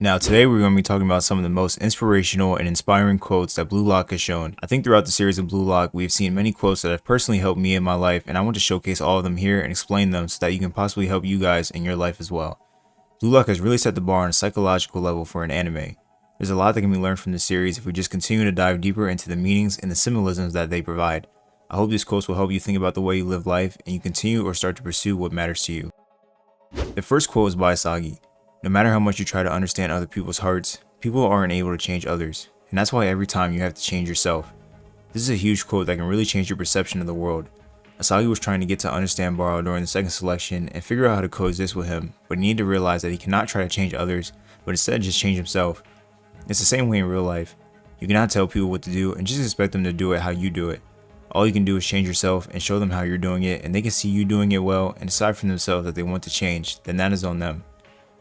Now today we're going to be talking about some of the most inspirational and inspiring quotes that Blue Lock has shown. I think throughout the series of Blue Lock we've seen many quotes that have personally helped me in my life, and I want to showcase all of them here and explain them so that you can possibly help you guys in your life as well. Blue Lock has really set the bar on a psychological level for an anime. There's a lot that can be learned from this series if we just continue to dive deeper into the meanings and the symbolisms that they provide. I hope these quotes will help you think about the way you live life and you continue or start to pursue what matters to you. The first quote is by Asagi. No matter how much you try to understand other people's hearts, people aren't able to change others, and that's why every time you have to change yourself. This is a huge quote that can really change your perception of the world. Asagi was trying to get to understand Baro during the second selection and figure out how to coexist with him, but he needed to realize that he cannot try to change others, but instead just change himself. It's the same way in real life. You cannot tell people what to do and just expect them to do it how you do it. All you can do is change yourself and show them how you're doing it, and they can see you doing it well and decide for themselves that they want to change, then that is on them.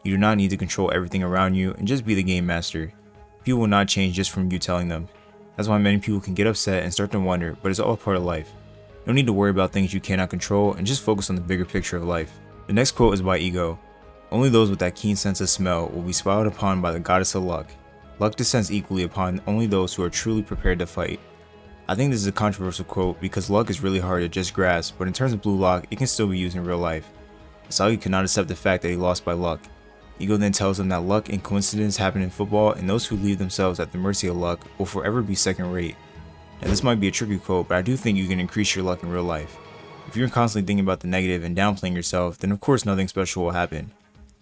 You do not need to control everything around you and just be the game master. People will not change just from you telling them. That's why many people can get upset and start to wonder, but it's all part of life. No need to worry about things you cannot control and just focus on the bigger picture of life. The next quote is by Ego. Only those with that keen sense of smell will be smiled upon by the goddess of luck. Luck descends equally upon only those who are truly prepared to fight. I think this is a controversial quote because luck is really hard to just grasp, but in terms of Blue Lock, it can still be used in real life. Asagi could not accept the fact that he lost by luck. Ego then tells him that luck and coincidence happen in football, and those who leave themselves at the mercy of luck will forever be second rate. Now this might be a tricky quote, but I do think you can increase your luck in real life. If you're constantly thinking about the negative and downplaying yourself, then of course nothing special will happen.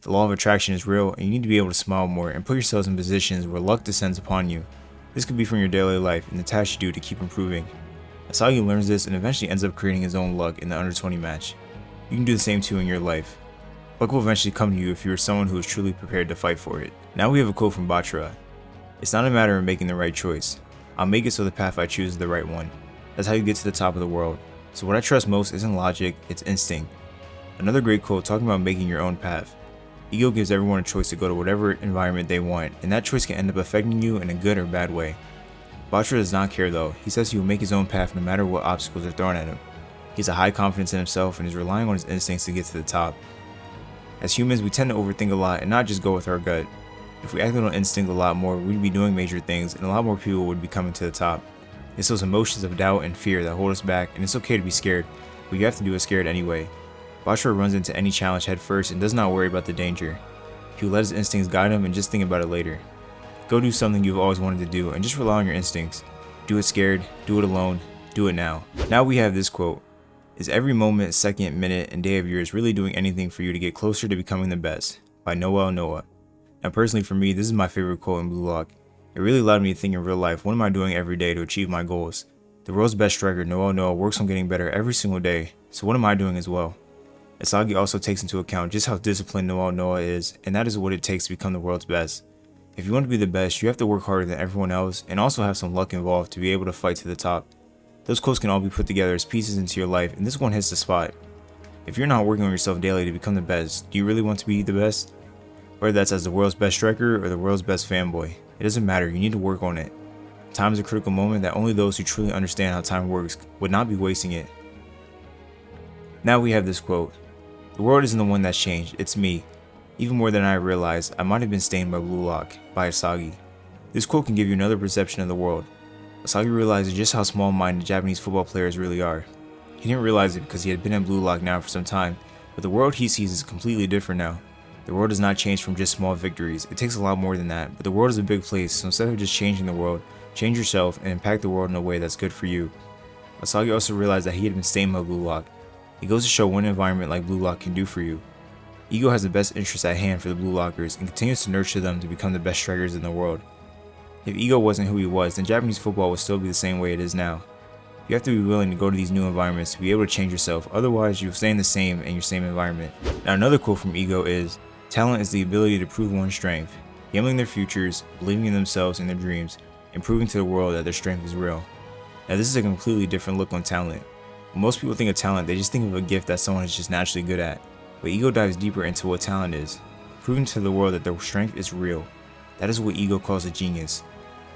The law of attraction is real, and you need to be able to smile more and put yourselves in positions where luck descends upon you. This could be from your daily life and the tasks you do to keep improving. Asagi learns this and eventually ends up creating his own luck in the under 20 match. You can do the same too in your life. Luck will eventually come to you if you are someone who is truly prepared to fight for it. Now we have a quote from Batra. It's not a matter of making the right choice. I'll make it so the path I choose is the right one. That's how you get to the top of the world. So what I trust most isn't logic, it's instinct. Another great quote talking about making your own path. Ego gives everyone a choice to go to whatever environment they want, and that choice can end up affecting you in a good or bad way. Batra does not care though. He says he will make his own path no matter what obstacles are thrown at him. He has a high confidence in himself and is relying on his instincts to get to the top. As humans, we tend to overthink a lot and not just go with our gut. If we acted on instinct a lot more, we'd be doing major things and a lot more people would be coming to the top. It's those emotions of doubt and fear that hold us back, and it's okay to be scared, but you have to do it scared anyway. Batra runs into any challenge head first and does not worry about the danger. He will let his instincts guide him and just think about it later. Go do something you've always wanted to do and just rely on your instincts. Do it scared, do it alone, do it now. Now we have this quote. Is every moment, second, minute, and day of yours really doing anything for you to get closer to becoming the best? By Noel Noah. Now personally for me, this is my favorite quote in Blue Lock. It really allowed me to think in real life, what am I doing every day to achieve my goals? The world's best striker, Noel Noah, works on getting better every single day, so what am I doing as well? Asagi also takes into account just how disciplined Noel Noah is, and that is what it takes to become the world's best. If you want to be the best, you have to work harder than everyone else, and also have some luck involved to be able to fight to the top. Those quotes can all be put together as pieces into your life, and this one hits the spot. If you're not working on yourself daily to become the best, do you really want to be the best? Whether that's as the world's best striker or the world's best fanboy, it doesn't matter, you need to work on it. Time is a critical moment that only those who truly understand how time works would not be wasting it. Now we have this quote. The world isn't the one that's changed, it's me. Even more than I realized, I might have been stained by Blue Lock, by Asagi. This quote can give you another perception of the world. Asagi realizes just how small-minded Japanese football players really are. He didn't realize it because he had been in Blue Lock now for some time, but the world he sees is completely different now. The world does not change from just small victories, it takes a lot more than that, but the world is a big place, so instead of just changing the world, change yourself and impact the world in a way that's good for you. Asagi also realized that he had been stained by Blue Lock. It goes to show what an environment like Blue Lock can do for you. Ego has the best interests at hand for the Blue Lockers and continues to nurture them to become the best strikers in the world. If Ego wasn't who he was, then Japanese football would still be the same way it is now. You have to be willing to go to these new environments to be able to change yourself, otherwise you'll stay in the same in your same environment. Now another quote from Ego is, talent is the ability to prove one's strength, gambling their futures, believing in themselves and their dreams, and proving to the world that their strength is real. Now this is a completely different look on talent. When most people think of talent, they just think of a gift that someone is just naturally good at. But Ego dives deeper into what talent is, proving to the world that their strength is real. That is what Ego calls a genius.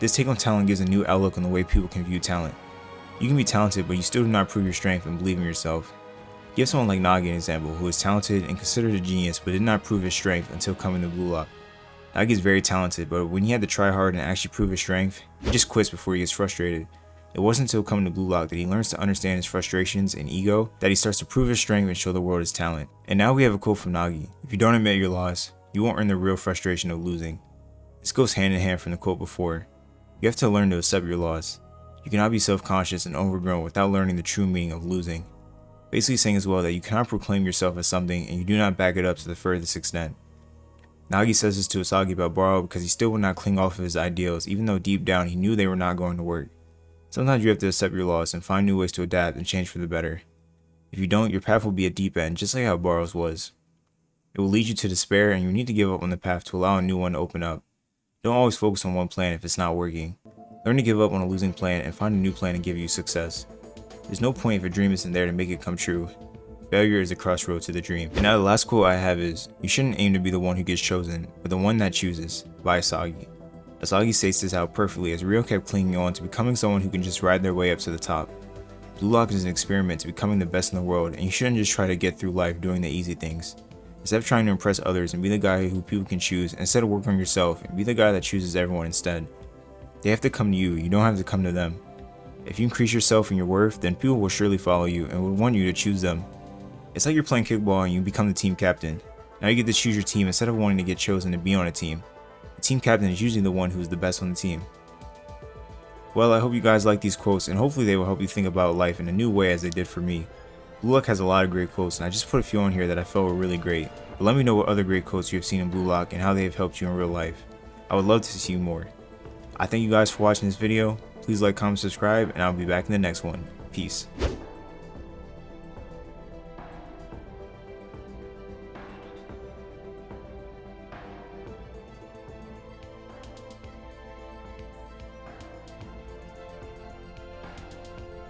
This take on talent gives a new outlook on the way people can view talent. You can be talented, but you still do not prove your strength and believe in yourself. Give someone like Nagi an example, who is talented and considered a genius but did not prove his strength until coming to Blue Lock. Nagi's very talented, but when he had to try hard and actually prove his strength, he just quits before he gets frustrated. It wasn't until coming to bluelock that he learns to understand his frustrations and ego that he starts to prove his strength and show the world his talent. And now we have a quote from Nagi: "If you don't admit your loss, you won't earn the real frustration of losing." This goes hand in hand from the quote before. You have to learn to accept your loss. You cannot be self-conscious and overgrown without learning the true meaning of losing. Basically saying as well that you cannot proclaim yourself as something and you do not back it up to the furthest extent. Nagi says this to Asagi about Baro because he still would not cling off of his ideals even though deep down he knew they were not going to work. Sometimes you have to accept your loss and find new ways to adapt and change for the better. If you don't, your path will be a deep end just like how Baro's was. It will lead you to despair and you need to give up on the path to allow a new one to open up. Don't always focus on one plan if it's not working. Learn to give up on a losing plan and find a new plan to give you success. There's no point if a dream isn't there to make it come true. Failure is the crossroad to the dream. And now the last quote I have is, "You shouldn't aim to be the one who gets chosen, but the one that chooses," by Asagi. Asagi states this out perfectly as Ryo kept clinging on to becoming someone who can just ride their way up to the top. Bluelock is an experiment to becoming the best in the world, and you shouldn't just try to get through life doing the easy things. Instead of trying to impress others and be the guy who people can choose, instead of work on yourself and be the guy that chooses everyone instead. They have to come to you, you don't have to come to them. If you increase yourself and your worth, then people will surely follow you and would want you to choose them. It's like you're playing kickball and you become the team captain. Now you get to choose your team instead of wanting to get chosen to be on a team. The team captain is usually the one who is the best on the team. Well, I hope you guys like these quotes and hopefully they will help you think about life in a new way as they did for me. Bluelock has a lot of great quotes and I just put a few on here that I felt were really great. But let me know what other great quotes you have seen in Bluelock and how they have helped you in real life. I would love to see more. I thank you guys for watching this video. Please like, comment, subscribe, and I'll be back in the next one. Peace.